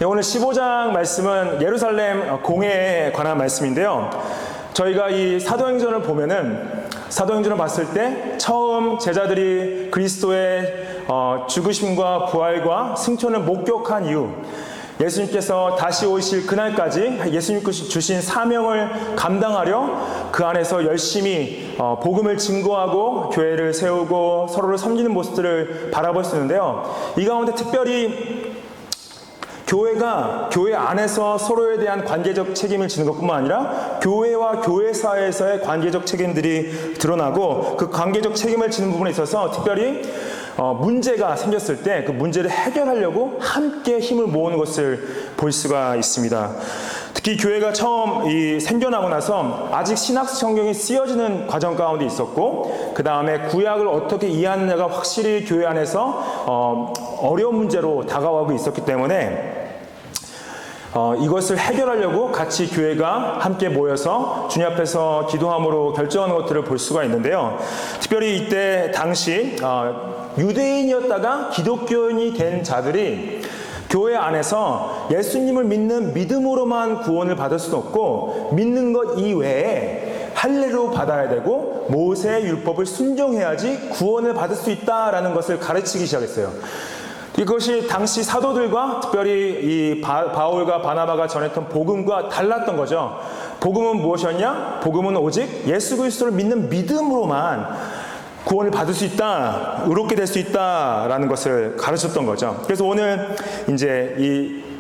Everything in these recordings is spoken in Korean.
네, 오늘 15장 말씀은 예루살렘 공회에 관한 말씀인데요. 저희가 이 사도행전을 보면은 사도행전을 봤을 때 처음 제자들이 그리스도의 죽으심과 부활과 승천을 목격한 이후 예수님께서 다시 오실 그날까지 예수님께서 주신 사명을 감당하려 그 안에서 열심히 복음을 증거하고 교회를 세우고 서로를 섬기는 모습들을 바라볼 수 있는데요. 이 가운데 특별히 교회가 교회 안에서 서로에 대한 관계적 책임을 지는 것뿐만 아니라 교회와 교회 사회에서의 관계적 책임들이 드러나고 그 관계적 책임을 지는 부분에 있어서 특별히 문제가 생겼을 때 그 문제를 해결하려고 함께 힘을 모으는 것을 볼 수가 있습니다. 특히 교회가 처음 생겨나고 나서 아직 신약 성경이 쓰여지는 과정 가운데 있었고 그 다음에 구약을 어떻게 이해하느냐가 확실히 교회 안에서 어려운 문제로 다가오고 있었기 때문에 이것을 해결하려고 같이 교회가 함께 모여서 주님 앞에서 기도함으로 결정하는 것들을 볼 수가 있는데요. 특별히 이때 당시 유대인이었다가 기독교인이 된 자들이 교회 안에서 예수님을 믿는 믿음으로만 구원을 받을 수는 없고 믿는 것 이외에 할례로 받아야 되고 모세의 율법을 순종해야지 구원을 받을 수 있다라는 것을 가르치기 시작했어요. 이것이 당시 사도들과 특별히 이 바울과 바나바가 전했던 복음과 달랐던 거죠. 복음은 무엇이었냐? 복음은 오직 예수 그리스도를 믿는 믿음으로만 구원을 받을 수 있다, 의롭게 될 수 있다라는 것을 가르쳤던 거죠. 그래서 오늘 이제 이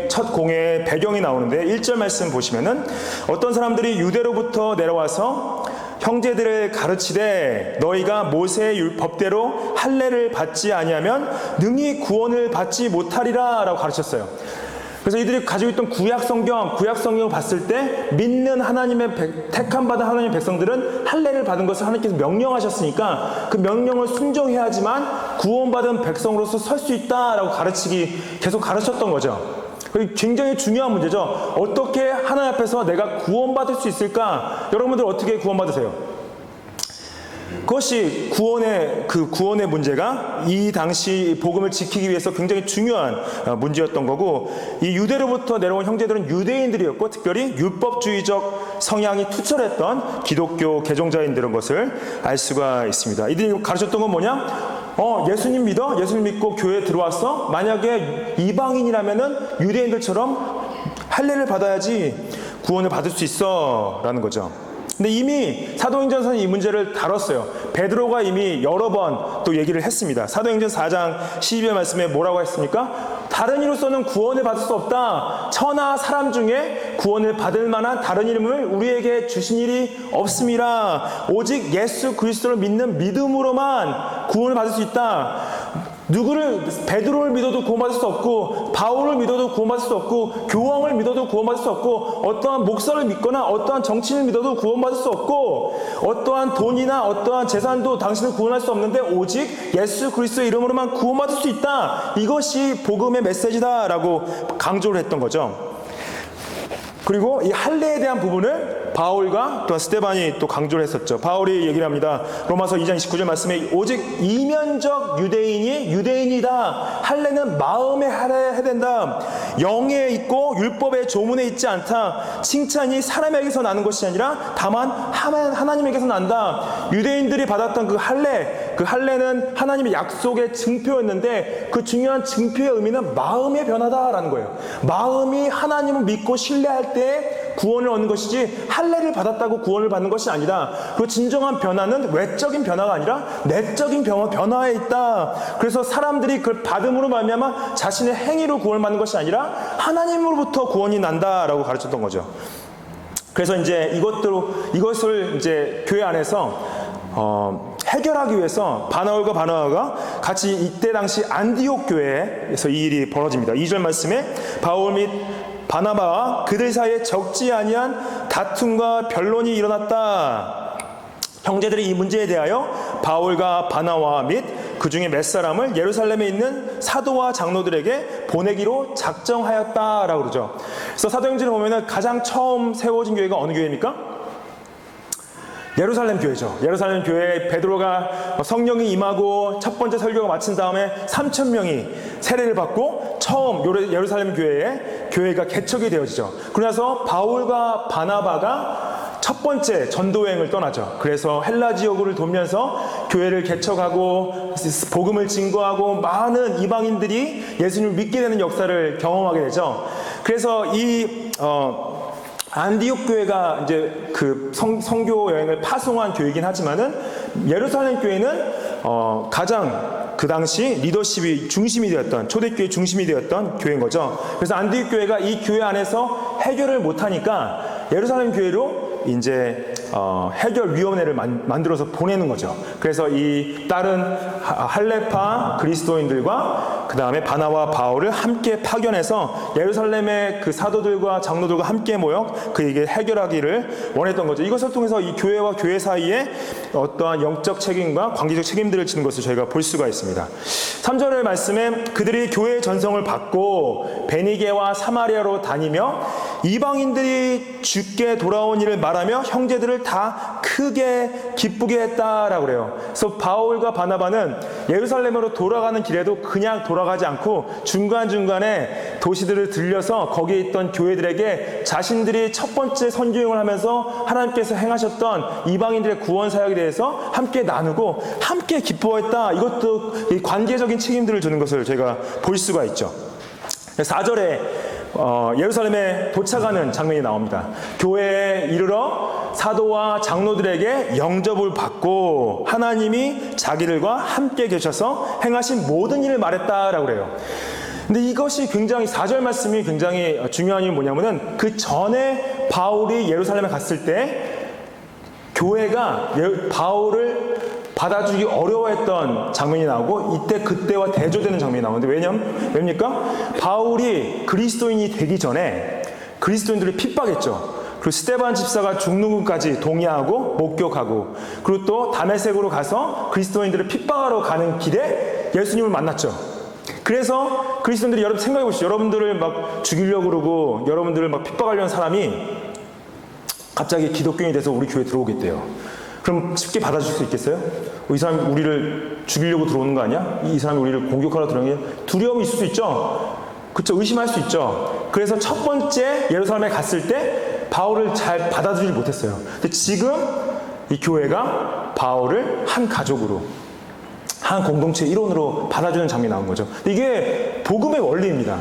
첫 공회의 배경이 나오는데 1절 말씀 보시면은 어떤 사람들이 유대로부터 내려와서 형제들을 가르치되 너희가 모세의 율법대로 할례를 받지 아니하면 능히 구원을 받지 못하리라 라고 가르쳤어요. 그래서 이들이 가지고 있던 구약 성경을 봤을 때 믿는 하나님의 택함 받은 하나님의 백성들은 할례를 받은 것을 하나님께서 명령하셨으니까 그 명령을 순종해야지만 구원받은 백성으로서 설 수 있다라고 계속 가르쳤던 거죠. 굉장히 중요한 문제죠. 어떻게 하나님 앞에서 내가 구원받을 수 있을까? 여러분들 어떻게 구원받으세요? 그것이 구원의 문제가 이 당시 복음을 지키기 위해서 굉장히 중요한 문제였던 거고, 이 유대로부터 내려온 형제들은 유대인들이었고 특별히 율법주의적 성향이 투철했던 기독교 개종자인들인 것을 알 수가 있습니다. 이들이 가르쳤던 건 뭐냐? 예수님 믿어? 예수님 믿고 교회에 들어왔어? 만약에 이방인이라면은 유대인들처럼 할례를 받아야지 구원을 받을 수 있어 라는 거죠. 근데 이미 사도행전서는 이 문제를 다뤘어요. 베드로가 이미 여러 번 또 얘기를 했습니다. 사도행전 4장 12절 말씀에 뭐라고 했습니까? 다른 이로서는 구원을 받을 수 없다. 천하 사람 중에 구원을 받을 만한 다른 이름을 우리에게 주신 일이 없음이라. 오직 예수 그리스도를 믿는 믿음으로만 구원을 받을 수 있다. 베드로를 믿어도 구원받을 수 없고, 바울을 믿어도 구원받을 수 없고, 교황을 믿어도 구원받을 수 없고, 어떠한 목사를 믿거나 어떠한 정치인을 믿어도 구원받을 수 없고, 어떠한 돈이나 어떠한 재산도 당신을 구원할 수 없는데 오직 예수 그리스도의 이름으로만 구원받을 수 있다. 이것이 복음의 메시지다라고 강조를 했던 거죠. 그리고 이 할례에 대한 부분을 바울과 또 스데반이 또 강조를 했었죠. 바울이 얘기를 합니다. 로마서 2장 29절 말씀에 오직 이면적 유대인이 유대인이다. 할례는 마음에 해야 된다. 영에 있고 율법의 조문에 있지 않다. 칭찬이 사람에게서 나는 것이 아니라 다만 하나님에게서 난다. 유대인들이 받았던 그 할례는 하나님의 약속의 증표였는데 그 중요한 증표의 의미는 마음의 변화다라는 거예요. 마음이 하나님을 믿고 신뢰할 때 구원을 얻는 것이지 할례를 받았다고 구원을 받는 것이 아니다. 그 진정한 변화는 외적인 변화가 아니라 내적인 변화에 있다. 그래서 사람들이 그걸 받음으로 말미암아 자신의 행위로 구원을 받는 것이 아니라 하나님으로부터 구원이 난다라고 가르쳤던 거죠. 그래서 이제 이것을 이제 교회 안에서 해결하기 위해서 바나울과 바나바가 같이 이때 당시 안디옥 교회에서 이 일이 벌어집니다. 2절 말씀에 바울 및 바나바와 그들 사이에 적지 아니한 다툼과 변론이 일어났다. 형제들이 이 문제에 대하여 바울과 바나바 및 그 중에 몇 사람을 예루살렘에 있는 사도와 장로들에게 보내기로 작정하였다라고 그러죠. 그래서 사도행전을 보면은 가장 처음 세워진 교회가 어느 교회입니까? 예루살렘 교회죠. 예루살렘 교회에 베드로가 성령이 임하고 첫 번째 설교가 마친 다음에 3,000명이 세례를 받고 처음 예루살렘 교회가 개척이 되어지죠. 그러면서 바울과 바나바가 첫 번째 전도여행을 떠나죠. 그래서 헬라 지역을 돌면서 교회를 개척하고 복음을 증거하고 많은 이방인들이 예수님을 믿게 되는 역사를 경험하게 되죠. 그래서 이 안디옥 교회가 이제 그 선교 여행을 파송한 교회이긴 하지만은 예루살렘 교회는 가장 그 당시 리더십이 중심이 되었던, 초대교회 중심이 되었던 교회인 거죠. 그래서 안디옥 교회가 이 교회 안에서 해결을 못하니까 예루살렘 교회로 이제 해결위원회를 만들어서 보내는 거죠. 그래서 이 다른 할레파 그리스도인들과 그 다음에 바나와 바울을 함께 파견해서 예루살렘의 그 사도들과 장로들과 함께 모여 그에게 해결하기를 원했던 거죠. 이것을 통해서 이 교회와 교회 사이에 어떠한 영적 책임과 관계적 책임들을 지는 것을 저희가 볼 수가 있습니다. 3절의 말씀에 그들이 교회의 전성을 받고 베니게와 사마리아로 다니며 이방인들이 주께 돌아온 일을 말하며 형제들을 다 크게 기쁘게 했다라고 그래요. 그래서 바울과 바나바는 예루살렘으로 돌아가는 길에도 그냥 돌아가지 않고 중간중간에 도시들을 들려서 거기에 있던 교회들에게 자신들이 첫 번째 선교행을 하면서 하나님께서 행하셨던 이방인들의 구원 사역에 대해서 함께 나누고 함께 기뻐했다. 이것도 관계적인 책임들을 주는 것을 제가 볼 수가 있죠. 4절에 예루살렘에 도착하는 장면이 나옵니다. 교회에 이르러 사도와 장로들에게 영접을 받고 하나님이 자기들과 함께 계셔서 행하신 모든 일을 말했다라고 그래요. 근데 이것이 굉장히 4절 말씀이 굉장히 중요한 이유는 뭐냐면은 그 전에 바울이 예루살렘에 갔을 때 교회가 바울을 받아주기 어려워했던 장면이 나오고 이때 그때와 대조되는 장면이 나오는데 왜입니까? 바울이 그리스도인이 되기 전에 그리스도인들을 핍박했죠. 그리고 스데반 집사가 죽는 것까지 동의하고 목격하고 그리고 또 다메섹으로 가서 그리스도인들을 핍박하러 가는 길에 예수님을 만났죠. 그래서 그리스도인들이 여러분 생각해 보시죠. 여러분들을 막 죽이려고 그러고 여러분들을 막 핍박하려는 사람이 갑자기 기독교인이 돼서 우리 교회에 들어오겠대요. 그럼 쉽게 받아줄 수 있겠어요? 이 사람이 우리를 죽이려고 들어오는 거 아니야? 이 사람이 우리를 공격하러 들어오는 게 두려움이 있을 수 있죠? 그렇죠? 의심할 수 있죠? 그래서 첫 번째 예루살렘에 갔을 때 바울을 잘 받아주지 못했어요. 근데 지금 이 교회가 바울을 한 가족으로, 한 공동체의 일원으로 받아주는 장면이 나온 거죠. 이게 복음의 원리입니다.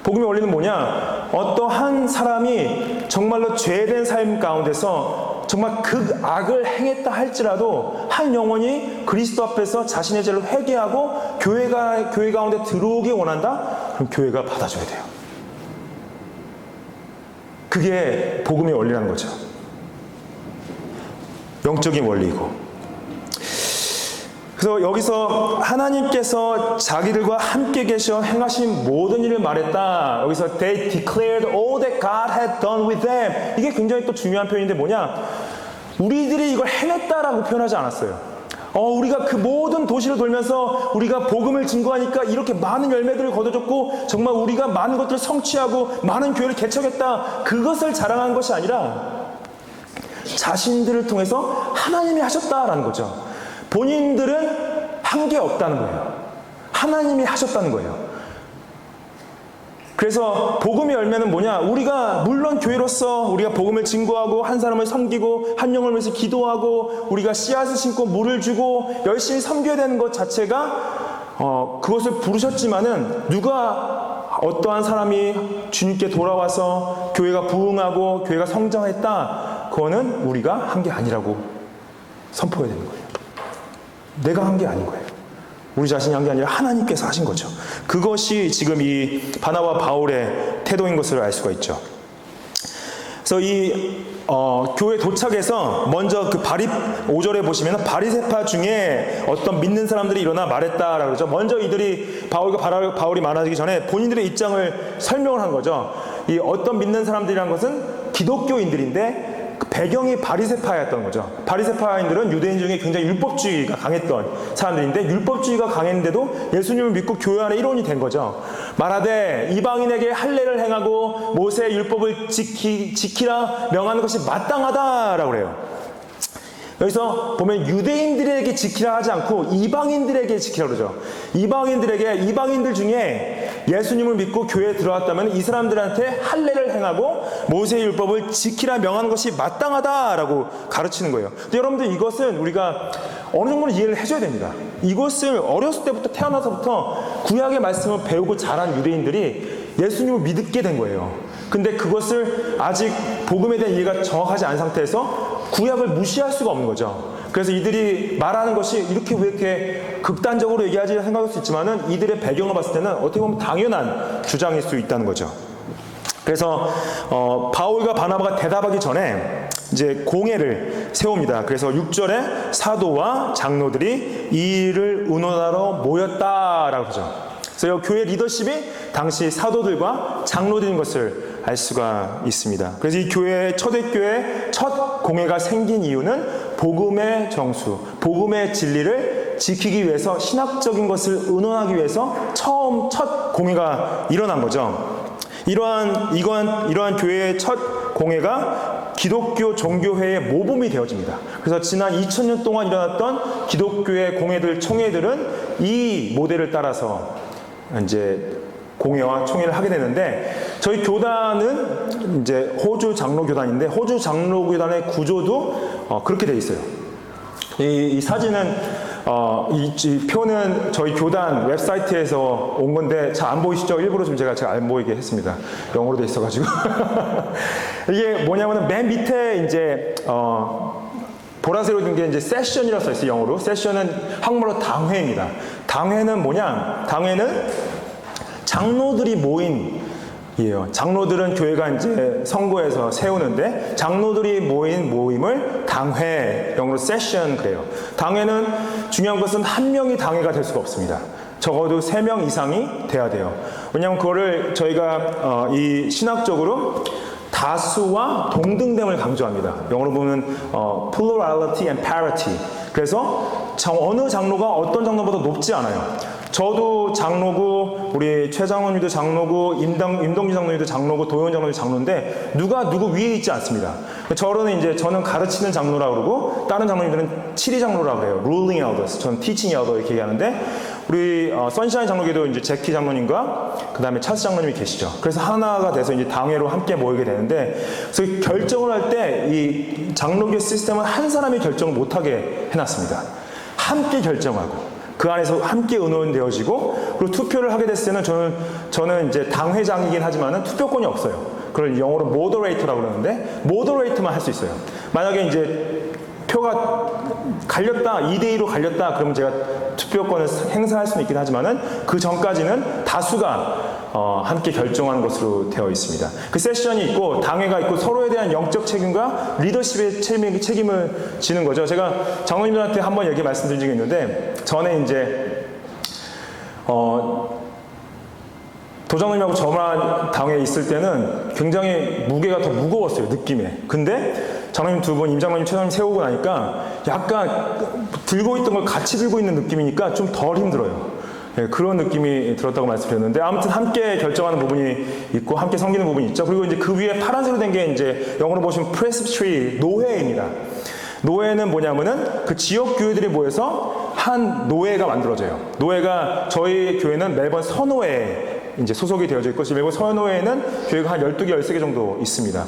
복음의 원리는 뭐냐? 어떠한 사람이 정말로 죄된 삶 가운데서 정말 극악을 행했다 할지라도 한 영혼이 그리스도 앞에서 자신의 죄를 회개하고 교회 가운데 들어오기 원한다? 그럼 교회가 받아줘야 돼요. 그게 복음의 원리라는 거죠. 영적인 원리이고. 그래서 여기서 하나님께서 자기들과 함께 계셔 행하신 모든 일을 말했다. 여기서 they declared all that God had done with them. 이게 굉장히 또 중요한 표현인데 뭐냐? 우리들이 이걸 해냈다라고 표현하지 않았어요. 우리가 그 모든 도시를 돌면서 우리가 복음을 증거하니까 이렇게 많은 열매들을 거둬줬고 정말 우리가 많은 것들을 성취하고 많은 교회를 개척했다. 그것을 자랑한 것이 아니라 자신들을 통해서 하나님이 하셨다라는 거죠. 본인들은 한 게 없다는 거예요. 하나님이 하셨다는 거예요. 그래서 복음의 열매는 뭐냐? 우리가 물론 교회로서 우리가 복음을 증거하고 한 사람을 섬기고 한 영혼을 위해서 기도하고 우리가 씨앗을 심고 물을 주고 열심히 섬겨야 되는 것 자체가 그것을 부르셨지만은 누가 어떠한 사람이 주님께 돌아와서 교회가 부흥하고 교회가 성장했다. 그거는 우리가 한 게 아니라고 선포해야 되는 거예요. 내가 한 게 아닌 거예요. 우리 자신이 한 게 아니라 하나님께서 하신 거죠. 그것이 지금 이 바나바 바울의 태도인 것을 알 수가 있죠. 그래서 이 교회 도착해서 먼저 그 5절에 보시면 바리새파 중에 어떤 믿는 사람들이 일어나 말했다라고 그러죠. 먼저 이들이 바울이 말하기 전에 본인들의 입장을 설명을 한 거죠. 이 어떤 믿는 사람들이란 것은 기독교인들인데 그 배경이 바리새파였던 거죠. 바리새파인들은 유대인 중에 굉장히 율법주의가 강했던 사람들인데 율법주의가 강했는데도 예수님을 믿고 교회 안에 일원이 된 거죠. 말하되 이방인에게 할례를 행하고 모세의 율법을 지키라 명하는 것이 마땅하다라고 그래요. 여기서 보면 유대인들에게 지키라 하지 않고 이방인들에게 지키라 그러죠. 이방인들 중에 예수님을 믿고 교회에 들어왔다면 이 사람들한테 할례를 행하고 모세의 율법을 지키라 명하는 것이 마땅하다라고 가르치는 거예요. 근데 여러분들 이것은 우리가 어느 정도는 이해를 해줘야 됩니다. 이것을 어렸을 때부터 태어나서부터 구약의 말씀을 배우고 자란 유대인들이 예수님을 믿게 된 거예요. 근데 그것을 아직 복음에 대한 이해가 정확하지 않은 상태에서 구약을 무시할 수가 없는 거죠. 그래서 이들이 말하는 것이 이렇게 왜 이렇게 극단적으로 얘기하지 생각할 수 있지만은 이들의 배경을 봤을 때는 어떻게 보면 당연한 주장일 수 있다는 거죠. 그래서 바울과 바나바가 대답하기 전에 이제 공회를 세웁니다. 그래서 6절에 사도와 장로들이 이 일을 의논하러 모였다라고 하죠. 그래서 교회 리더십이 당시 사도들과 장로들인 것을 알 수가 있습니다. 그래서 이 교회 초대교회 첫 공회가 생긴 이유는 복음의 정수, 복음의 진리를 지키기 위해서 신학적인 것을 의논하기 위해서 첫 공회가 일어난 거죠. 이러한 교회의 첫 공회가 기독교 종교회의 모범이 되어집니다. 그래서 지난 2000년 동안 일어났던 기독교의 공회들, 총회들은 이 모델을 따라서 이제 공회와 총회를 하게 되는데, 저희 교단은 이제 호주 장로교단인데 호주 장로교단의 구조도 그렇게 되어 있어요. 이 사진은 이 표는 저희 교단 웹사이트에서 온 건데 잘 안 보이시죠? 일부러 좀 제가 안 보이게 했습니다. 영어로 돼 있어가지고 이게 뭐냐면은 맨 밑에 이제 보라색으로 된 게 이제 세션이라고 써 있어요. 영어로. 세션은 한국말로 당회입니다. 당회는 뭐냐? 당회는 장로들이 모인 이에요. 장로들은 교회가 이제 선거에서 세우는데 장로들이 모인 모임을 당회, 영어로 세션 그래요. 당회는 중요한 것은 한 명이 당회가 될 수가 없습니다. 적어도 3명 이상이 돼야 돼요. 왜냐하면 그거를 저희가 이 신학적으로 다수와 동등됨을 강조합니다. 영어로 보면 plurality and parity. 그래서 어느 장로가 어떤 장로보다 높지 않아요. 저도 장로고, 우리 최장원님도 장로고, 임동규 장로님도 장로고, 도현 장로님도 장로인데 누가 누구 위에 있지 않습니다. 저는 가르치는 장로라고 그러고 다른 장로님들은 7위 장로라고 그래요. ruling elders. 저는 teaching elder 이렇게 얘기하는데 우리 선샤인 장로교도 이제 제키 장로님과 그 다음에 찰스 장로님이 계시죠. 그래서 하나가 돼서 이제 당회로 함께 모이게 되는데, 그래서 결정을 할 때 이 장로교 시스템은 한 사람이 결정을 못하게 해놨습니다. 함께 결정하고 그 안에서 함께 의논되어지고, 그리고 투표를 하게 됐을 때는 저는 이제 당회장이긴 하지만은 투표권이 없어요. 그걸 영어로 모더레이터라고 그러는데 모더레이터만 할 수 있어요. 만약에 이제 표가 갈렸다, 2대2로 갈렸다, 그러면 제가 투표권을 행사할 수는 있긴 하지만은 그 전까지는 다수가 함께 결정하는 것으로 되어 있습니다. 그 세션이 있고 당회가 있고 서로에 대한 영적 책임과 리더십의 책임을 지는 거죠. 제가 장로님들한테 한번 얘기 말씀드린 적이 있는데, 전에 이제 도장님하고 저만 당회에 있을 때는 굉장히 무게가 더 무거웠어요, 느낌에. 근데 장로님 두 분, 임장로님, 최장로님 세우고 나니까 약간 들고 있던 걸 같이 들고 있는 느낌이니까 좀 덜 힘들어요. 네, 그런 느낌이 들었다고 말씀드렸는데, 아무튼 함께 결정하는 부분이 있고 함께 섬기는 부분이 있죠. 그리고 이제 그 위에 파란색으로 된 게 이제 영어로 보시면 프레스비터리, 노회입니다. 노회는 뭐냐면은 그 지역 교회들이 모여서 한 노회가 만들어져요. 노회가, 저희 교회는 멜번 서노회에 이제 소속이 되어져 있고, 멜번 서노회에는 교회가 한 12개, 13개 정도 있습니다.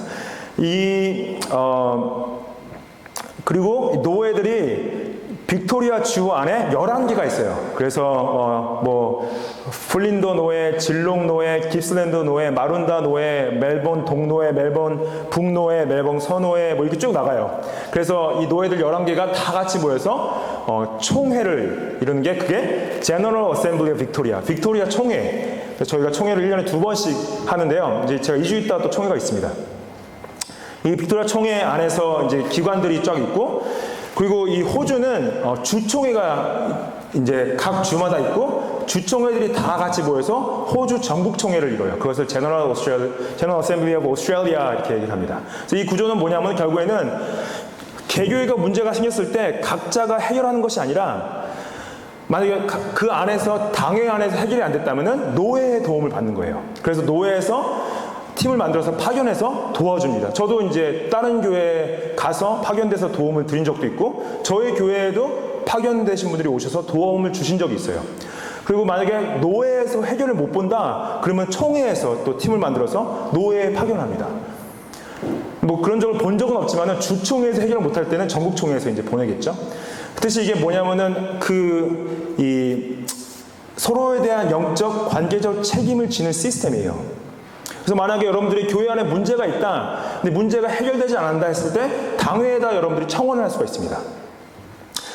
그리고 노회들이 빅토리아 주 안에 11개가 있어요. 그래서 플린더 노회, 질롱 노회, 깁슬랜드 노회, 마룬다 노회, 멜번 동노회, 멜번 북노회, 멜번 서노회 이렇게 쭉 나가요. 그래서 이 노회들 11개가 다 같이 모여서 총회를 이루는 게, 그게 General Assembly of Victoria, 빅토리아 총회. 저희가 총회를 1년에 2번씩 하는데요. 이제 제가 2주 있다 또 총회가 있습니다. 이 빅토리아 총회 안에서 이제 기관들이 쫙 있고, 그리고 이 호주는 주총회가 이제 각 주마다 있고, 주총회들이 다 같이 모여서 호주 전국총회를 이뤄요. 그것을 General Assembly of Australia 이렇게 얘기를 합니다. 그래서 이 구조는 뭐냐면 결국에는 개교회가 문제가 생겼을 때 각자가 해결하는 것이 아니라, 만약에 그 안에서 당회 안에서 해결이 안 됐다면은 노회의 도움을 받는 거예요. 그래서 노회에서 팀을 만들어서 파견해서 도와줍니다. 저도 이제 다른 교회에 가서 파견돼서 도움을 드린 적도 있고, 저희 교회에도 파견되신 분들이 오셔서 도움을 주신 적이 있어요. 그리고 만약에 노예에서 해결을 못 본다, 그러면 총회에서 또 팀을 만들어서 노예에 파견합니다. 뭐 그런 적을 본 적은 없지만은 주총회에서 해결을 못할 때는 전국총회에서 이제 보내겠죠. 그 뜻이 이게 뭐냐면은 서로에 대한 영적, 관계적 책임을 지는 시스템이에요. 그래서 만약에 여러분들이 교회 안에 문제가 있다, 근데 문제가 해결되지 않는다 했을 때 당회에다 여러분들이 청원을 할 수가 있습니다.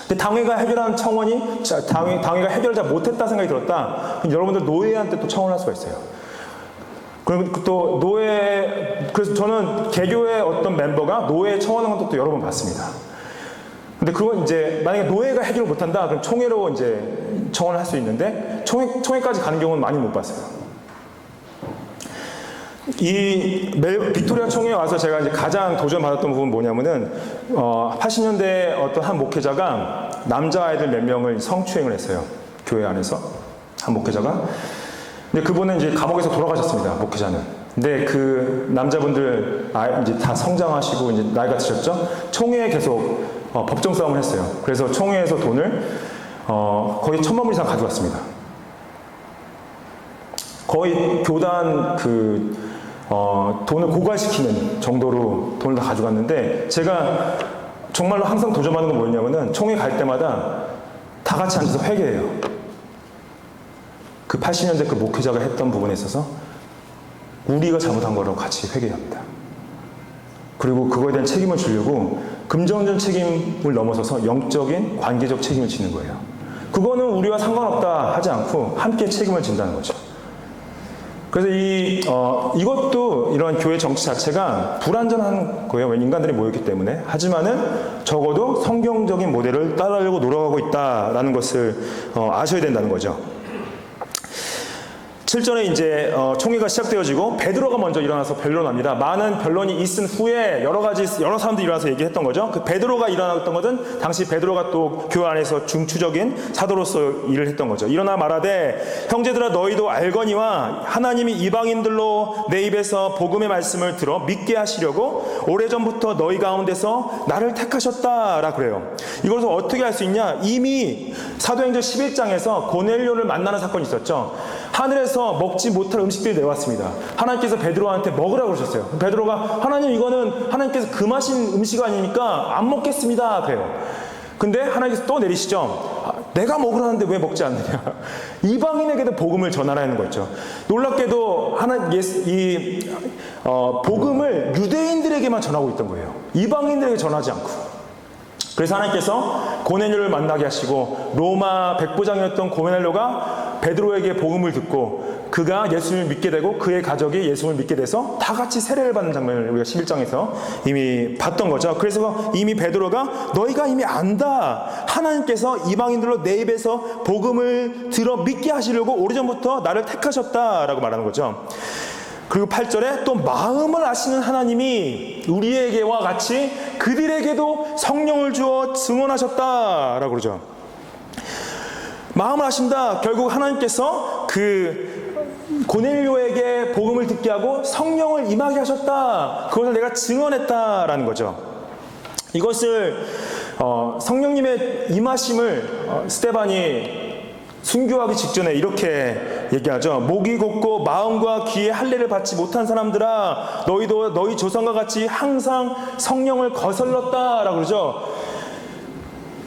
근데 당회가 해결한 청원이 당회가 해결을 잘 못했다 생각이 들었다, 그럼 여러분들 노예한테 또 청원을 할 수가 있어요. 그럼 또 그래서 저는 개교의 어떤 멤버가 노예에 청원한 것도 또 여러 번 봤습니다. 근데 그건 이제 만약에 노예가 해결을 못한다, 그럼 총회로 이제 청원을 할 수 있는데 총회까지 가는 경우는 많이 못 봤어요. 이 빅토리아 총회에 와서 제가 이제 가장 도전받았던 부분은 뭐냐면은 80년대 어떤 한 목회자가 남자아이들 몇 명을 성추행을 했어요. 교회 안에서 한 목회자가. 근데 그분은 이제 감옥에서 돌아가셨습니다. 목회자는. 근데 그 남자분들 이제 다 성장하시고 이제 나이가 드셨죠. 총회에 계속 법정 싸움을 했어요. 그래서 총회에서 돈을 거의 1,000만 불 이상 가져갔습니다. 거의 교단 돈을 고갈시키는 정도로 돈을 다 가져갔는데, 제가 정말로 항상 도전하는 건 뭐였냐면은 총회 갈 때마다 다 같이 앉아서 회개해요. 그 80년대 그 목회자가 했던 부분에 있어서 우리가 잘못한 거라고 같이 회개합니다. 그리고 그거에 대한 책임을 지려고 금전적 책임을 넘어서서 영적인 관계적 책임을 지는 거예요. 그거는 우리와 상관없다 하지 않고 함께 책임을 진다는 거죠. 그래서 이것도 이런 교회 정치 자체가 불완전한 거예요. 왜냐면 인간들이 모였기 때문에. 하지만은 적어도 성경적인 모델을 따르려고 노력하고 있다라는 것을 아셔야 된다는 거죠. 7절에 이제 총회가 시작되어지고 베드로가 먼저 일어나서 변론합니다. 많은 변론이 있은 후에 여러 사람들이 일어나서 얘기했던 거죠. 그 베드로가 일어났던 것은 당시 베드로가 또 교회 안에서 중추적인 사도로서 일을 했던 거죠. 일어나 말하되 형제들아 너희도 알거니와 하나님이 이방인들로 내 입에서 복음의 말씀을 들어 믿게 하시려고 오래전부터 너희 가운데서 나를 택하셨다라 그래요. 이것을 어떻게 할 수 있냐? 이미 사도행전 11장에서 고넬료를 만나는 사건이 있었죠. 하늘에서 먹지 못할 음식들이 내왔습니다. 하나님께서 베드로한테 먹으라고 그러셨어요. 베드로가 하나님 이거는 하나님께서 금하신 음식 아니니까 안 먹겠습니다 그래요. 근데 하나님께서 또 내리시죠. 내가 먹으라는데 왜 먹지 않느냐. 이방인에게도 복음을 전하라는 거죠. 놀랍게도 복음을 유대인들에게만 전하고 있던 거예요. 이방인들에게 전하지 않고. 그래서 하나님께서 고넬료를 만나게 하시고 로마 백부장이었던 고넬료가 베드로에게 복음을 듣고 그가 예수님을 믿게 되고 그의 가족이 예수님을 믿게 돼서 다 같이 세례를 받는 장면을 우리가 11장에서 이미 봤던 거죠. 그래서 이미 베드로가 너희가 이미 안다. 하나님께서 이방인들로 내 입에서 복음을 들어 믿게 하시려고 오래전부터 나를 택하셨다라고 말하는 거죠. 그리고 8절에 또 마음을 아시는 하나님이 우리에게와 같이 그들에게도 성령을 주어 증언하셨다라고 그러죠. 마음을 아신다. 결국 하나님께서 그 고넬료에게 복음을 듣게 하고 성령을 임하게 하셨다. 그것을 내가 증언했다라는 거죠. 이것을 성령님의 임하심을 스데반이 순교하기 직전에 이렇게 얘기하죠. 목이 곧고 마음과 귀에 할례를 받지 못한 사람들아 너희도 너희 조상과 같이 항상 성령을 거슬렀다라고 그러죠.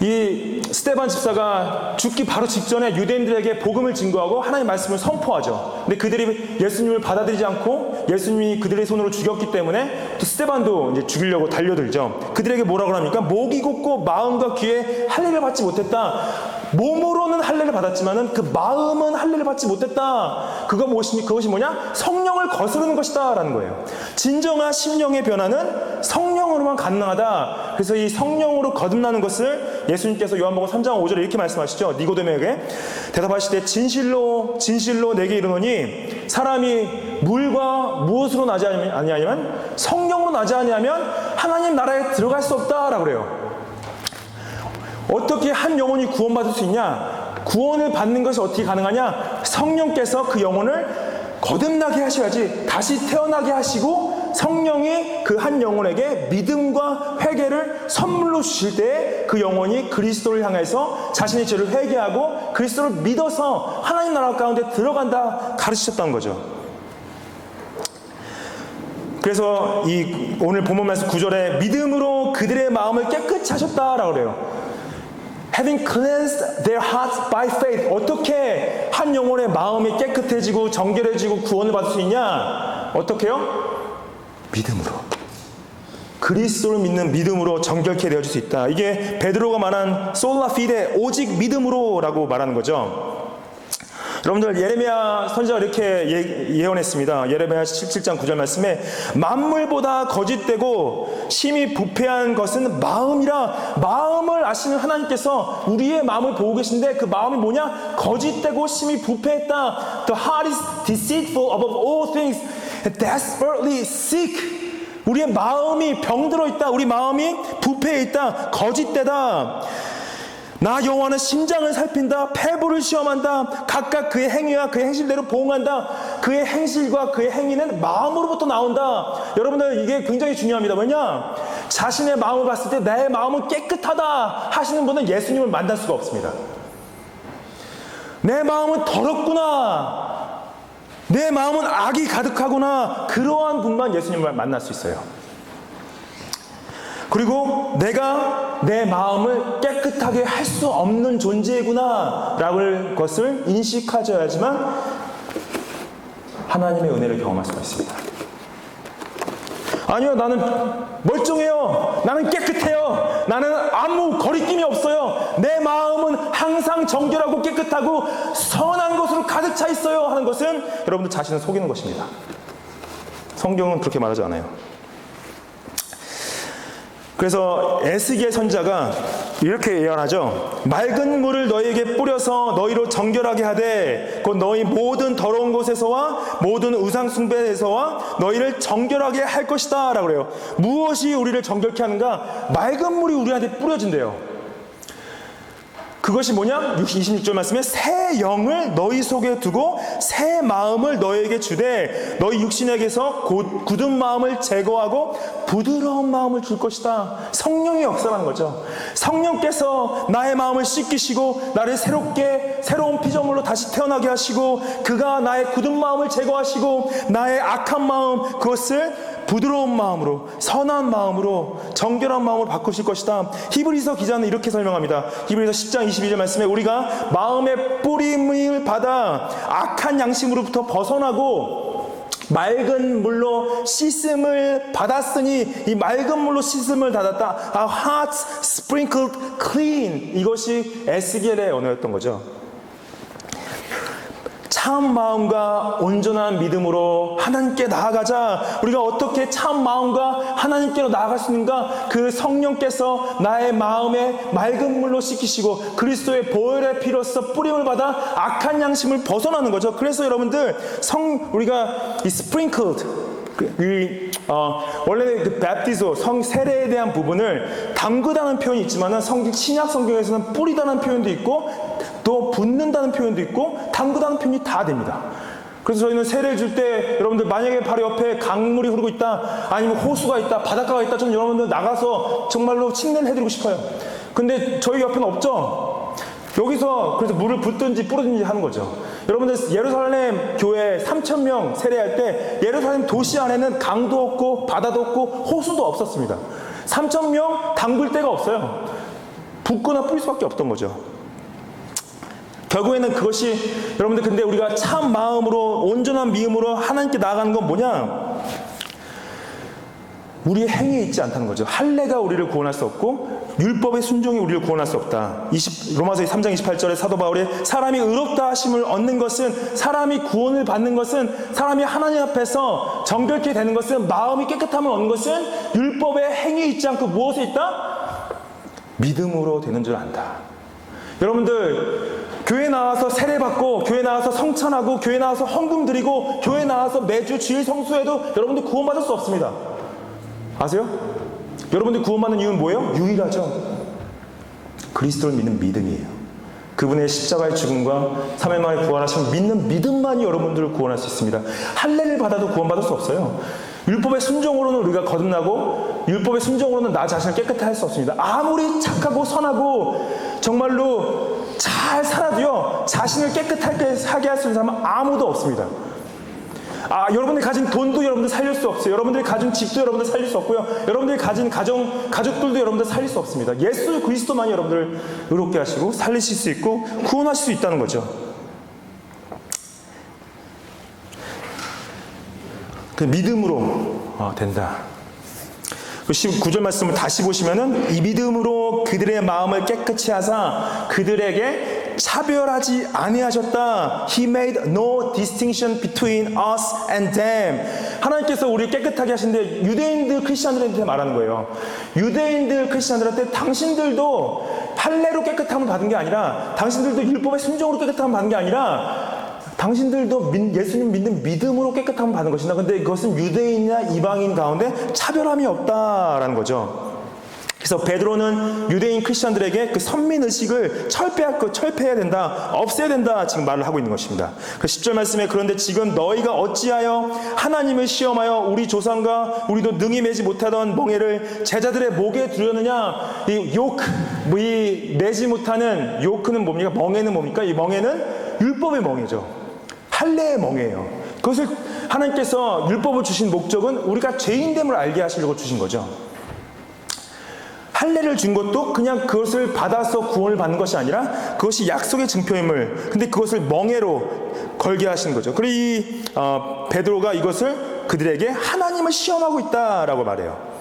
이 스데반 집사가 죽기 바로 직전에 유대인들에게 복음을 증거하고 하나님의 말씀을 선포하죠. 근데 그들이 예수님을 받아들이지 않고 예수님이 그들의 손으로 죽였기 때문에 또 스데반도 이제 죽이려고 달려들죠. 그들에게 뭐라고 합니까? 목이 곧고 마음과 귀에 할례를 받지 못했다. 몸으로는 할례를 받았지만은 그 마음은 할례를 받지 못했다. 그것이 뭐냐? 성령을 거스르는 것이다라는 거예요. 진정한 심령의 변화는 성령으로만 가능하다. 그래서 이 성령으로 거듭나는 것을 예수님께서 요한복음 3장 5절에 이렇게 말씀하시죠. 니고데모에게 대답하시되 진실로 진실로 내게 이르노니 사람이 물과 무엇으로 나지 아니하면 성령으로 나지 아니하면 하나님 나라에 들어갈 수 없다라고 그래요. 어떻게 한 영혼이 구원받을 수 있냐? 구원을 받는 것이 어떻게 가능하냐? 성령께서 그 영혼을 거듭나게 하셔야지, 다시 태어나게 하시고 성령이 그 한 영혼에게 믿음과 회개를 선물로 주실 때 그 영혼이 그리스도를 향해서 자신의 죄를 회개하고 그리스도를 믿어서 하나님 나라 가운데 들어간다 가르치셨다는 거죠. 그래서 이 오늘 본문 말씀 9절에 믿음으로 그들의 마음을 깨끗이 하셨다라고 그래요. Having cleansed their hearts by faith. 어떻게 한 영혼의 마음이 깨끗해지고 정결해지고 구원을 받을 수 있냐? 어떻게요? 믿음으로. 그리스도를 믿는 믿음으로 정결케 되어질 수 있다. 이게 베드로가 말한 솔라 피데, 오직 믿음으로라고 말하는 거죠. 여러분들 예레미야 선지자가 이렇게 예언했습니다. 예레미야 17장 9절 말씀에 만물보다 거짓되고 심히 부패한 것은 마음이라. 마음을 아시는 하나님께서 우리의 마음을 보고 계신데 그 마음이 뭐냐? 거짓되고 심히 부패했다. The heart is deceitful above all things and desperately sick. 우리의 마음이 병들어 있다. 우리 마음이 부패해 있다. 거짓되다. 나 여호와는 심장을 살핀다. 폐부를 시험한다. 각각 그의 행위와 그의 행실대로 보응한다. 그의 행실과 그의 행위는 마음으로부터 나온다. 여러분들 이게 굉장히 중요합니다. 왜냐? 자신의 마음을 봤을 때 내 마음은 깨끗하다 하시는 분은 예수님을 만날 수가 없습니다. 내 마음은 더럽구나. 내 마음은 악이 가득하구나. 그러한 분만 예수님을 만날 수 있어요. 그리고 내가 내 마음을 깨끗하게 할 수 없는 존재구나 라는 것을 인식하셔야지만 하나님의 은혜를 경험할 수가 있습니다. 아니요, 나는 멀쩡해요. 나는 깨끗해요. 나는 아무 거리낌이 없어요. 내 마음은 항상 정결하고 깨끗하고 선한 것으로 가득 차 있어요 하는 것은 여러분들 자신을 속이는 것입니다. 성경은 그렇게 말하지 않아요. 그래서 에스겔 선지자가 이렇게 예언하죠. 맑은 물을 너희에게 뿌려서 너희로 정결하게 하되 곧 너희 모든 더러운 곳에서와 모든 우상 숭배에서와 너희를 정결하게 할 것이다 라고 그래요. 무엇이 우리를 정결케 하는가? 맑은 물이 우리한테 뿌려진대요. 그것이 뭐냐? 26절 말씀에 새 영을 너희 속에 두고 새 마음을 너희에게 주되 너희 육신에게서 굳은 마음을 제거하고 부드러운 마음을 줄 것이다. 성령의 역사라는 거죠. 성령께서 나의 마음을 씻기시고 나를 새로운 피조물로 다시 태어나게 하시고 그가 나의 굳은 마음을 제거하시고 나의 악한 마음 그것을 부드러운 마음으로 선한 마음으로 정결한 마음으로 바꾸실 것이다. 히브리서 기자는 이렇게 설명합니다. 히브리서 10장 22절 말씀에 우리가 마음의 뿌림을 받아 악한 양심으로부터 벗어나고 맑은 물로 씻음을 받았으니 이 맑은 물로 씻음을 받았다. Our hearts sprinkled clean. 이것이 에스겔의 언어였던 거죠. 참 마음과 온전한 믿음으로 하나님께 나아가자. 우리가 어떻게 참 마음과 하나님께로 나아갈 수 있는가? 그 성령께서 나의 마음에 맑은 물로 씻기시고 그리스도의 보혈의 피로써 뿌림을 받아 악한 양심을 벗어나는 거죠. 그래서 여러분들 우리가 이 sprinkled 원래는 그 baptizo 세례에 대한 부분을 담그다는 표현이 있지만은 신약 성경에서는 뿌리다는 표현도 있고 또 붓는다는 표현도 있고 담그다는 표현이 다 됩니다. 그래서 저희는 세례를 줄 때 여러분들 만약에 바로 옆에 강물이 흐르고 있다 아니면 호수가 있다 바닷가가 있다 좀 여러분들 나가서 정말로 침례를 해드리고 싶어요. 근데 저희 옆에는 없죠. 여기서 그래서 물을 붓든지 뿌리든지 하는 거죠. 여러분들 예루살렘 교회 3,000명 세례할 때 예루살렘 도시 안에는 강도 없고 바다도 없고 호수도 없었습니다. 3,000명 담글 데가 없어요. 붓거나 뿌릴 수밖에 없던 거죠. 결국에는 그것이 여러분들 근데 우리가 참 마음으로 온전한 믿음으로 하나님께 나아가는 건 뭐냐? 우리의 행위에 있지 않다는 거죠. 할례가 우리를 구원할 수 없고 율법의 순종이 우리를 구원할 수 없다. 로마서 3장 28절에 사도 바울이 사람이 의롭다 하심을 얻는 것은 사람이 구원을 받는 것은 사람이 하나님 앞에서 정결케 되는 것은 마음이 깨끗함을 얻는 것은 율법의 행위에 있지 않고 무엇에 있다? 믿음으로 되는 줄 안다. 여러분들 교회 나와서 세례받고 교회 나와서 성찬하고 교회 나와서 헌금 드리고 교회 나와서 매주 주일 성수해도 여러분들 구원받을 수 없습니다. 아세요? 여러분들 구원받는 이유는 뭐예요? 유일하죠. 그리스도를 믿는 믿음이에요. 그분의 십자가의 죽음과 3일 만에 부활하신 믿는 믿음만이 여러분들을 구원할 수 있습니다. 할례를 받아도 구원받을 수 없어요. 율법의 순종으로는 우리가 거듭나고 율법의 순종으로는 나 자신을 깨끗하게 할 수 없습니다. 아무리 착하고 선하고 정말로 잘 살아도요, 자신을 깨끗하게 하게 할 수 있는 사람은 아무도 없습니다. 여러분들이 가진 돈도 여러분들 살릴 수 없어요. 여러분들이 가진 집도 여러분들 살릴 수 없고요. 여러분들이 가진 가족들도 여러분들 살릴 수 없습니다. 예수 그리스도만이 여러분들을 의롭게 하시고 살리실 수 있고 구원하실 수 있다는 거죠. 그 믿음으로 된다. 19절 말씀을 다시 보시면은 이 믿음으로 그들의 마음을 깨끗이 하사 그들에게 차별하지 아니하셨다. He made no distinction between us and them. 하나님께서 우리 깨끗하게 하시는데 유대인들 크리스천들한테 말하는 거예요. 유대인들 크리스천들한테 당신들도 할례로 깨끗함을 받은 게 아니라, 당신들도 율법의 순종으로 깨끗함을 받은 게 아니라, 당신들도 예수님 믿는 믿음으로 깨끗함을 받은 것이다. 근데 그것은 유대인이나 이방인 가운데 차별함이 없다라는 거죠. 그래서 베드로는 유대인 크리스천들에게 그 선민의식을 철폐해야 된다, 없애야 된다 지금 말을 하고 있는 것입니다. 그 10절 말씀에 그런데 지금 너희가 어찌하여 하나님을 시험하여 우리 조상과 우리도 능히 매지 못하던 멍에를 제자들의 목에 두려느냐. 이 요크, 이 매지 못하는 요크는 뭡니까? 멍에는 뭡니까? 이 멍에는 율법의 멍에죠. 할례의 멍에예요. 그것을 하나님께서 율법을 주신 목적은 우리가 죄인됨을 알게 하시려고 주신 거죠. 할례를 준 것도 그냥 그것을 받아서 구원을 받는 것이 아니라 그것이 약속의 증표임을, 근데 그것을 멍에로 걸게 하신 거죠. 그리고 이 베드로가 이것을 그들에게 하나님을 시험하고 있다라고 말해요.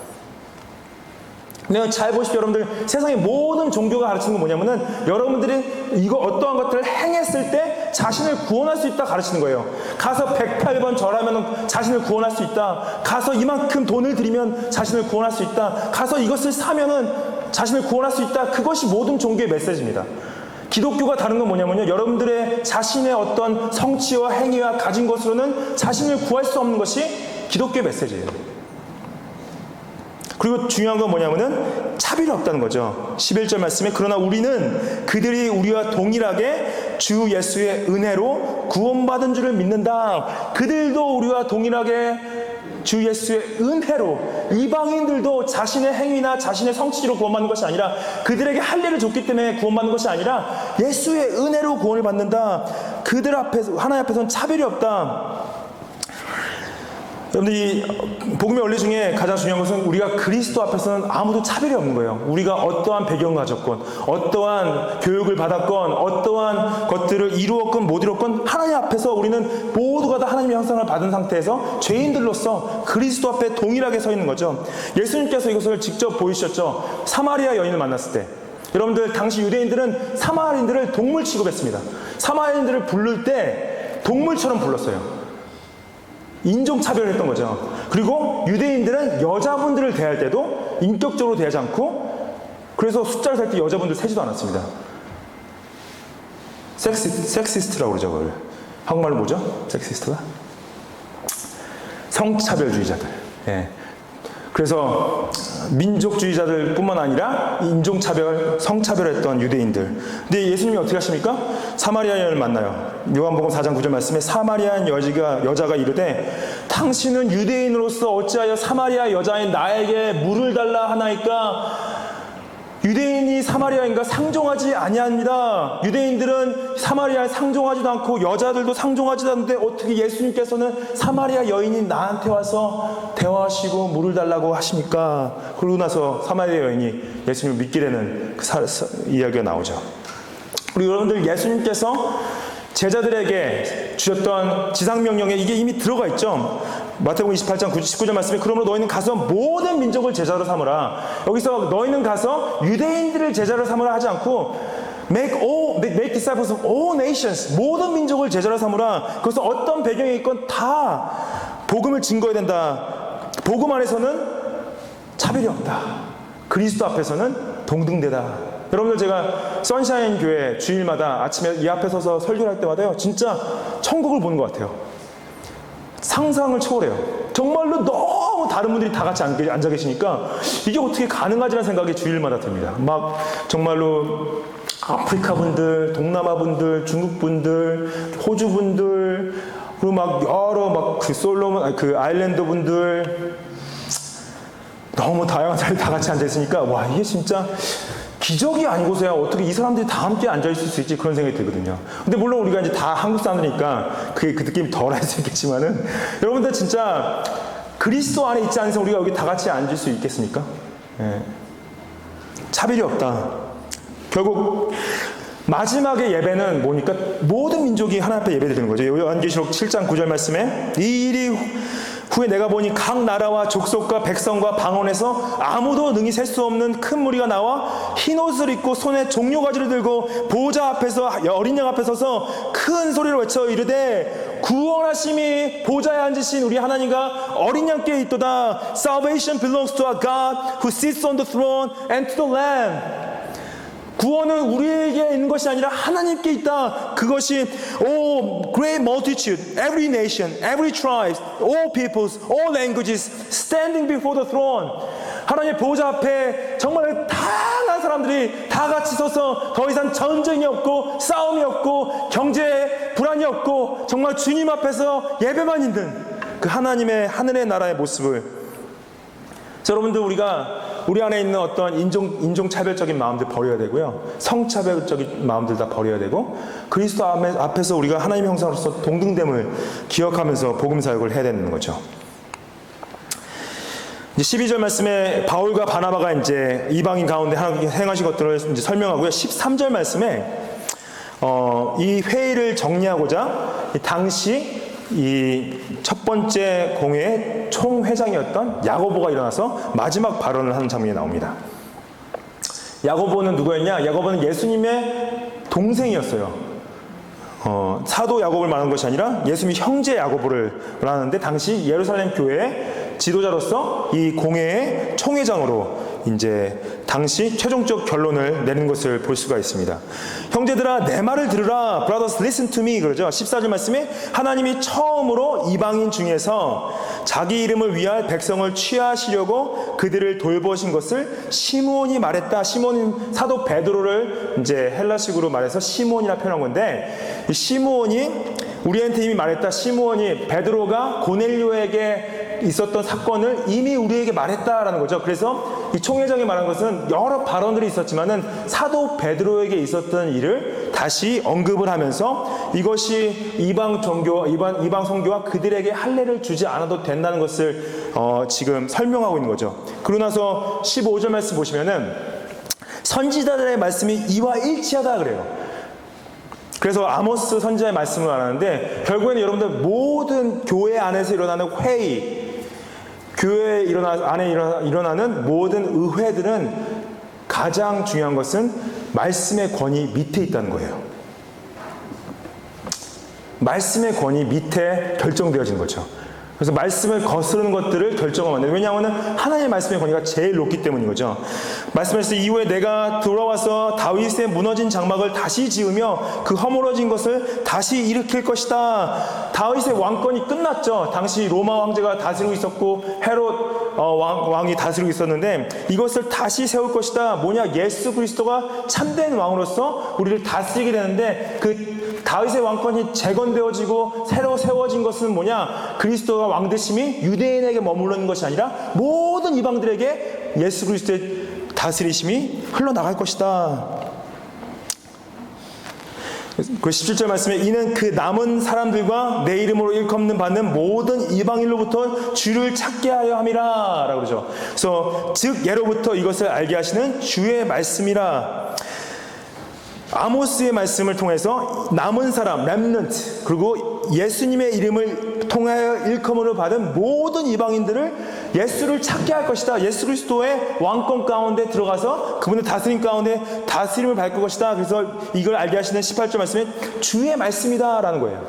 네, 잘 보십시오. 여러분들, 세상의 모든 종교가 가르치는 건 뭐냐면은 여러분들이 이거 어떠한 것들을 행했을 때 자신을 구원할 수 있다 가르치는 거예요. 가서 108번 절하면 자신을 구원할 수 있다. 가서 이만큼 돈을 들이면 자신을 구원할 수 있다. 가서 이것을 사면은 자신을 구원할 수 있다. 그것이 모든 종교의 메시지입니다. 기독교가 다른 건 뭐냐면요, 여러분들의 자신의 어떤 성취와 행위와 가진 것으로는 자신을 구할 수 없는 것이 기독교의 메시지예요. 그리고 중요한 건 뭐냐면은 차별이 없다는 거죠. 11절 말씀에 그러나 우리는 그들이 우리와 동일하게 주 예수의 은혜로 구원받은 줄을 믿는다. 그들도 우리와 동일하게 주 예수의 은혜로, 이방인들도 자신의 행위나 자신의 성취로 구원받는 것이 아니라, 그들에게 할례를 줬기 때문에 구원받는 것이 아니라 예수의 은혜로 구원을 받는다. 그들 앞에서, 하나님 앞에서는 차별이 없다. 여러분들, 이 복음의 원리 중에 가장 중요한 것은 우리가 그리스도 앞에서는 아무도 차별이 없는 거예요. 우리가 어떠한 배경을 가졌건, 어떠한 교육을 받았건, 어떠한 것들을 이루었건 못 이루었건 하나님 앞에서 우리는 모두가 다 하나님의 형상을 받은 상태에서 죄인들로서 그리스도 앞에 동일하게 서 있는 거죠. 예수님께서 이것을 직접 보이셨죠. 사마리아 여인을 만났을 때, 여러분들, 당시 유대인들은 사마리아인들을 동물 취급했습니다. 사마리아인들을 부를 때 동물처럼 불렀어요. 인종차별을 했던 거죠. 그리고 유대인들은 여자분들을 대할 때도 인격적으로 대하지 않고, 그래서 숫자를 셀 때 여자분들 세지도 않았습니다. 섹시스트라고 그러죠. 그걸 한국말로 뭐죠? 섹시스트가? 성차별주의자들. 예. 그래서 민족주의자들 뿐만 아니라 인종차별, 성차별했던 유대인들. 근데 예수님이 어떻게 하십니까? 사마리아 여인을 만나요. 요한복음 4장 9절 말씀에 사마리아 여자가 이르되 당신은 유대인으로서 어찌하여 사마리아 여자인 나에게 물을 달라 하나이까? 유대인이 사마리아인과 상종하지 아니합니다. 유대인들은 사마리아에 상종하지도 않고 여자들도 상종하지도 않는데 어떻게 예수님께서는 사마리아 여인이 나한테 와서 대화하시고 물을 달라고 하십니까? 그러고 나서 사마리아 여인이 예수님을 믿게 되는 그 이야기가 나오죠. 우리 여러분들, 예수님께서 제자들에게 주셨던 지상명령에 이게 이미 들어가 있죠. 마태복음 28장 19절 말씀에 그러므로 너희는 가서 모든 민족을 제자로 삼으라. 여기서 너희는 가서 유대인들을 제자로 삼으라 하지 않고 make disciples of all nations, 모든 민족을 제자로 삼으라. 그것은 어떤 배경에 있건 다 복음을 증거해야 된다. 복음 안에서는 차별이 없다. 그리스도 앞에서는 동등되다. 여러분들, 제가 선샤인 교회 주일마다 아침에 이 앞에 서서 설교를 할 때마다요, 진짜 천국을 보는 것 같아요. 상상을 초월해요. 정말로 너무 다른 분들이 다 같이 앉아 계시니까 이게 어떻게 가능하지라는 생각이 주일마다 듭니다. 막 정말로 아프리카 분들, 동남아 분들, 중국 분들, 호주 분들, 그리고 막 여러 막 그 솔로몬 그 아일랜드 분들 너무 다양한 사람이 다 같이 앉아 있으니까 와 이게 진짜 기적이 아니고서야 어떻게 이 사람들이 다 함께 앉아 있을 수 있지 그런 생각이 들거든요. 근데 물론 우리가 이제 다 한국 사람이니까 그 느낌이 덜 할 수 있겠지만은 여러분들 진짜 그리스도 안에 있지 않은 이상 우리가 여기 다 같이 앉을 수 있겠습니까? 예. 차별이 없다. 결국 마지막의 예배는 뭐니까 모든 민족이 하나님 앞에 예배드리는 거죠. 요한계시록 7장 9절 말씀에 이 일이 후에 내가 보니 각 나라와 족속과 백성과 방언에서 아무도 능히 셀 수 없는 큰 무리가 나와 흰 옷을 입고 손에 종려가지를 들고 보좌 앞에서 어린 양 앞에 서서 큰 소리로 외쳐 이르되 구원하심이 보좌에 앉으신 우리 하나님과 어린 양께 있도다. Salvation belongs to our God who sits on the throne and to the Lamb. 구원은 우리에게 있는 것이 아니라 하나님께 있다. 그것이 all great multitude, every nation, every tribe, all peoples, all languages standing before the throne. 하나님의 보좌 앞에 정말 다양한 사람들이 다 같이 서서 더 이상 전쟁이 없고 싸움이 없고 경제 불안이 없고 정말 주님 앞에서 예배만 있는 그 하나님의 하늘의 나라의 모습을 자, 여러분들 우리 안에 있는 어떤 인종차별적인 마음들 버려야 되고요. 성차별적인 마음들 다 버려야 되고 그리스도 앞에서 우리가 하나님의 형상으로서 동등됨을 기억하면서 복음 사역을 해야 되는 거죠. 이제 12절 말씀에 바울과 바나바가 이제 이방인 가운데 행하신 것들을 이제 설명하고요. 13절 말씀에 이 회의를 정리하고자 당시 이 첫 번째 공회의 총회장이었던 야고보가 일어나서 마지막 발언을 하는 장면이 나옵니다. 야고보는 누구였냐? 야고보는 예수님의 동생이었어요. 사도 야고보를 말하는 것이 아니라 예수님의 형제 야고보를 말하는데 당시 예루살렘 교회의 지도자로서 이 공회의 총회장으로 이제 당시 최종적 결론을 내는 것을 볼 수가 있습니다. 형제들아 내 말을 들으라. Brothers listen to me. 그러죠. 14절 말씀에 하나님이 처음으로 이방인 중에서 자기 이름을 위할 백성을 취하시려고 그들을 돌보신 것을 시므온이 말했다. 시므온 사도 베드로를 이제 헬라식으로 말해서 시므온이라 표현한 건데 이 시므온이 우리한테 이미 말했다. 시므온이 베드로가 고넬료에게 있었던 사건을 이미 우리에게 말했다라는 거죠. 그래서 이 총회장이 말한 것은 여러 발언들이 있었지만은 사도 베드로에게 있었던 일을 다시 언급을 하면서 이것이 이방 선교와 그들에게 할례를 주지 않아도 된다는 것을 지금 설명하고 있는 거죠. 그러고 나서 15절 말씀 보시면은 선지자들의 말씀이 이와 일치하다 그래요. 그래서 아모스 선지자의 말씀을 말하는데 결국에는 여러분들 모든 교회 안에서 일어나는 회의, 교회 안에 일어나는 모든 의회들은 가장 중요한 것은 말씀의 권위 밑에 있다는 거예요. 말씀의 권위 밑에 결정되어지는 거죠. 그래서 말씀을 거스르는 것들을 결정하면 안 돼요. 왜냐하면 하나님의 말씀의 권위가 제일 높기 때문인 거죠. 말씀에서 이후에 내가 돌아와서 다윗의 무너진 장막을 다시 지으며 그 허물어진 것을 다시 일으킬 것이다. 다윗의 왕권이 끝났죠. 당시 로마 황제가 다스리고 있었고 헤롯 왕이 다스리고 있었는데 이것을 다시 세울 것이다. 뭐냐? 예수 그리스도가 참된 왕으로서 우리를 다스리게 되는데 그 다윗의 왕권이 재건되어지고 새로 세워진 것은 뭐냐? 그리스도가 왕 되심이 유대인에게 머무르는 것이 아니라 모든 이방들에게 예수 그리스도의 다스리심이 흘러나갈 것이다. 그 17절 말씀에 이는 그 남은 사람들과 내 이름으로 일컫는 받는 모든 이방인로부터 주를 찾게 하여 함이라 라고 그러죠. 그래서 즉 예로부터 이것을 알게 하시는 주의 말씀이라. 아모스의 말씀을 통해서 남은 사람, 렘넌트, 그리고 예수님의 이름을 통하여 일컬음을 받은 모든 이방인들을 예수를 찾게 할 것이다. 예수 그리스도의 왕권 가운데 들어가서 그분의 다스림 가운데 다스림을 받을 것이다. 그래서 이걸 알게 하시는 18절 말씀에 주의 말씀이다 라는 거예요.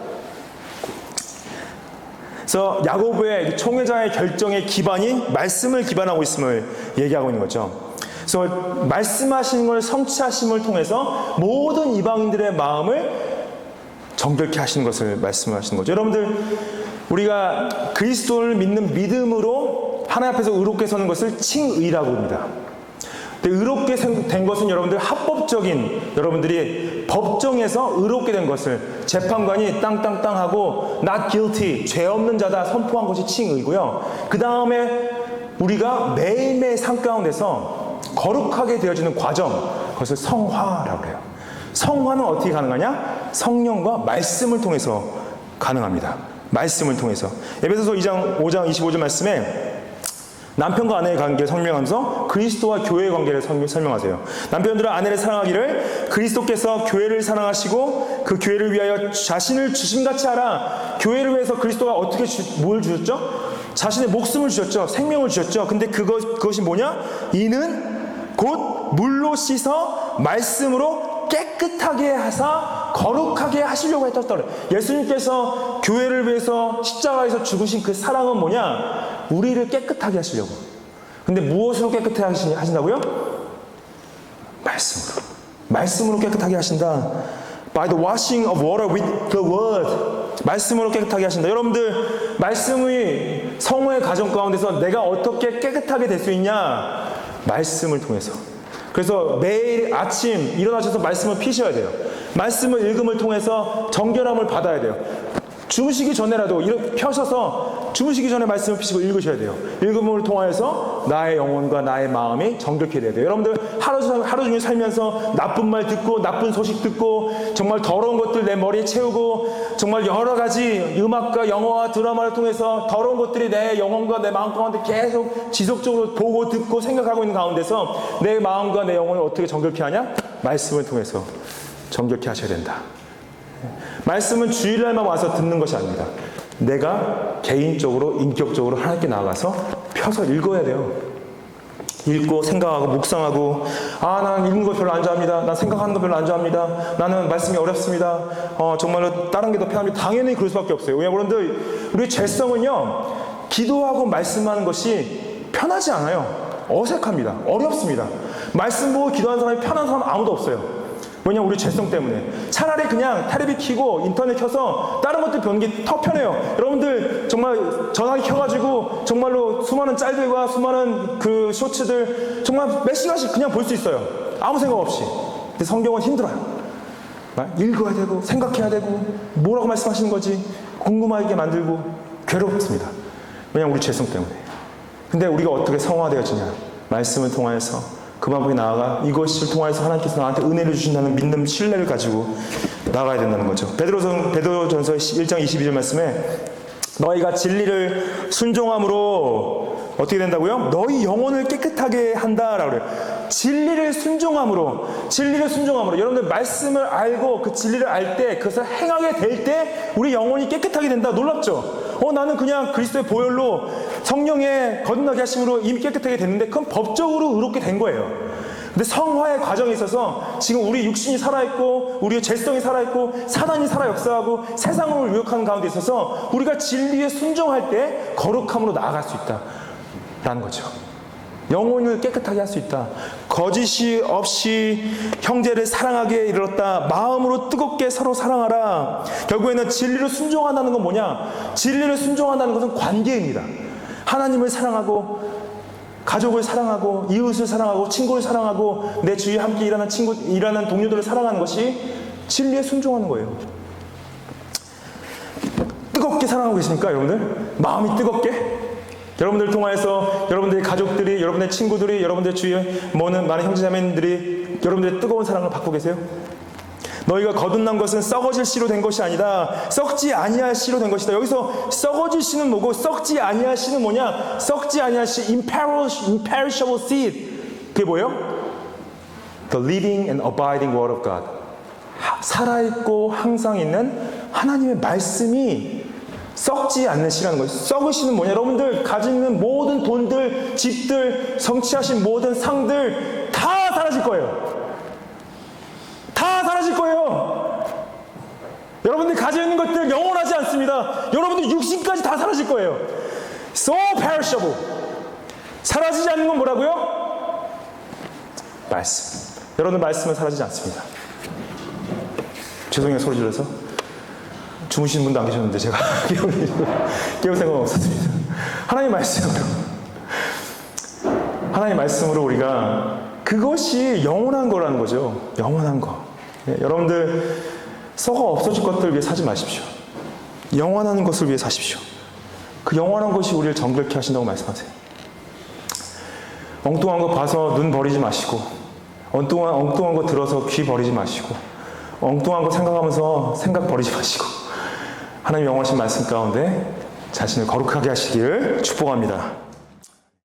그래서 야고보의 총회장의 결정의 기반이 말씀을 기반하고 있음을 얘기하고 있는 거죠. 그래서 말씀하시는 걸 성취하심을 통해서 모든 이방인들의 마음을 정결케 하시는 것을 말씀하시는 거죠. 여러분들 우리가 그리스도를 믿는 믿음으로 하나님 앞에서 의롭게 서는 것을 칭의라고 합니다. 근데 의롭게 된 것은 여러분들 합법적인, 여러분들이 법정에서 의롭게 된 것을 재판관이 땅땅땅 하고 not guilty, 죄 없는 자다 선포한 것이 칭의고요. 그 다음에 우리가 매일매일 삶 가운데서 거룩하게 되어지는 과정, 그것을 성화라고 해요. 성화는 어떻게 가능하냐? 성령과 말씀을 통해서 가능합니다. 말씀을 통해서. 에베소서 2장 5장 25절 말씀에 남편과 아내의 관계를 설명하면서 그리스도와 교회의 관계를 설명하세요. 남편들은 아내를 사랑하기를 그리스도께서 교회를 사랑하시고 그 교회를 위하여 자신을 주심같이 하라. 교회를 위해서 그리스도가 어떻게 뭘 주셨죠? 자신의 목숨을 주셨죠. 생명을 주셨죠. 근데 그것이 뭐냐? 이는 곧 물로 씻어 말씀으로 깨끗하게 하사 거룩하게 하시려고 했다. 예수님께서 교회를 위해서 십자가에서 죽으신 그 사랑은 뭐냐? 우리를 깨끗하게 하시려고. 근데 무엇으로 깨끗하게 하신다고요? 말씀으로. 말씀으로 깨끗하게 하신다. By the washing of water with the word. 말씀으로 깨끗하게 하신다. 여러분들, 말씀의 성화의 과정 가운데서 내가 어떻게 깨끗하게 될 수 있냐? 말씀을 통해서. 그래서 매일 아침 일어나셔서 말씀을 피셔야 돼요. 말씀을 읽음을 통해서 정결함을 받아야 돼요. 주무시기 전에라도 펴셔서 주무시기 전에 말씀을 피시고 읽으셔야 돼요. 읽음을 통해서 나의 영혼과 나의 마음이 정결케 돼야 돼요. 여러분들 하루 종일 살면서 나쁜 말 듣고 나쁜 소식 듣고 정말 더러운 것들 내 머리에 채우고 정말 여러 가지 음악과 영화와 드라마를 통해서 더러운 것들이 내 영혼과 내 마음 가운데 계속 지속적으로 보고 듣고 생각하고 있는 가운데서 내 마음과 내 영혼을 어떻게 정결케 하냐? 말씀을 통해서 정결케 하셔야 된다. 말씀은 주일날만 와서 듣는 것이 아닙니다. 내가 개인적으로 인격적으로 하나님께 나아가서 펴서 읽어야 돼요. 읽고 생각하고 묵상하고 나는 읽는 거 별로 안 좋아합니다. 난 생각하는 거 별로 안 좋아합니다. 나는 말씀이 어렵습니다. 정말로 다른 게 더 편합니다. 당연히 그럴 수밖에 없어요. 왜냐하면 여러분들 우리 죄성은요 기도하고 말씀하는 것이 편하지 않아요. 어색합니다. 어렵습니다. 말씀 보고 기도하는 사람이 편한 사람 아무도 없어요. 왜냐면 우리 죄성 때문에. 차라리 그냥 테레비 켜고 인터넷 켜서 다른 것들 보는 게 더 편해요. 여러분들 정말 전화기 켜가지고 정말로 수많은 짤들과 수많은 그 쇼츠들 정말 몇 시간씩 그냥 볼 수 있어요. 아무 생각 없이. 근데 성경은 힘들어요. 읽어야 되고 생각해야 되고 뭐라고 말씀하시는 거지 궁금하게 만들고 괴롭습니다. 왜냐면 우리 죄성 때문에. 근데 우리가 어떻게 성화되어지냐? 말씀을 통하여서 그 방법에 나아가 이것을 통해서 하나님께서 나한테 은혜를 주신다는 믿음, 신뢰를 가지고 나가야 된다는 거죠. 베드로전서 1장 22절 말씀에 너희가 진리를 순종함으로 어떻게 된다고요? 너희 영혼을 깨끗하게 한다라고 그래요. 진리를 순종함으로 여러분들 말씀을 알고 그 진리를 알 때 그것을 행하게 될 때 우리 영혼이 깨끗하게 된다. 놀랍죠? 나는 그냥 그리스도의 보혈로 성령의 거듭나게 하심으로 이미 깨끗하게 됐는데 그건 법적으로 의롭게 된 거예요. 근데 성화의 과정에 있어서 지금 우리 육신이 살아있고 우리의 죄성이 살아있고 사단이 살아 역사하고 세상을 유혹하는 가운데 있어서 우리가 진리에 순종할 때 거룩함으로 나아갈 수 있다라는 거죠. 영혼을 깨끗하게 할 수 있다. 거짓이 없이 형제를 사랑하게 이르렀다. 마음으로 뜨겁게 서로 사랑하라. 결국에는 진리를 순종한다는 건 뭐냐? 진리를 순종한다는 것은 관계입니다. 하나님을 사랑하고 가족을 사랑하고 이웃을 사랑하고 친구를 사랑하고 내 주위에 함께 일하는 동료들을 사랑하는 것이 진리에 순종하는 거예요. 뜨겁게 사랑하고 계십니까, 여러분들? 마음이 뜨겁게? 여러분들 통하여서 여러분들의 가족들이, 여러분의 친구들이, 여러분들 주위에 많은 형제자매들이 여러분들의 뜨거운 사랑을 받고 계세요? 너희가 거듭난 것은 썩어질 씨로 된 것이 아니다. 썩지 아니할 씨로 된 것이다. 여기서 썩어질 씨는 뭐고 썩지 아니할 씨는 뭐냐? 썩지 아니할 씨, imperishable seed. 그게 뭐예요? The living and abiding word of God. 살아있고 항상 있는 하나님의 말씀이 썩지 않는 씨라는 거예요. 썩을 씨는 뭐냐? 여러분들 가지고 있는 모든 돈들, 집들, 성취하신 모든 상들 다 사라질 거예요. 다 사라질 거예요. 여러분들 가지고 있는 것들 영원하지 않습니다. 여러분들 육신까지 다 사라질 거예요. So perishable. 사라지지 않는 건 뭐라고요? 말씀. 여러분들 말씀은 사라지지 않습니다. 죄송해요, 소리 질러서. 주무시는 분도 안 계셨는데 제가 깨울 생각은 없었습니다. 하나님 말씀으로 우리가 그것이 영원한 거라는 거죠. 영원한 거. 예, 여러분들 썩어 없어질 것들을 위해 사지 마십시오. 영원한 것을 위해 사십시오. 그 영원한 것이 우리를 정결케 하신다고 말씀하세요. 엉뚱한 거 봐서 눈 버리지 마시고, 엉뚱한 거 들어서 귀 버리지 마시고, 엉뚱한 거 생각하면서 생각 버리지 마시고, 하나님 영원하신 말씀 가운데 자신을 거룩하게 하시길 축복합니다.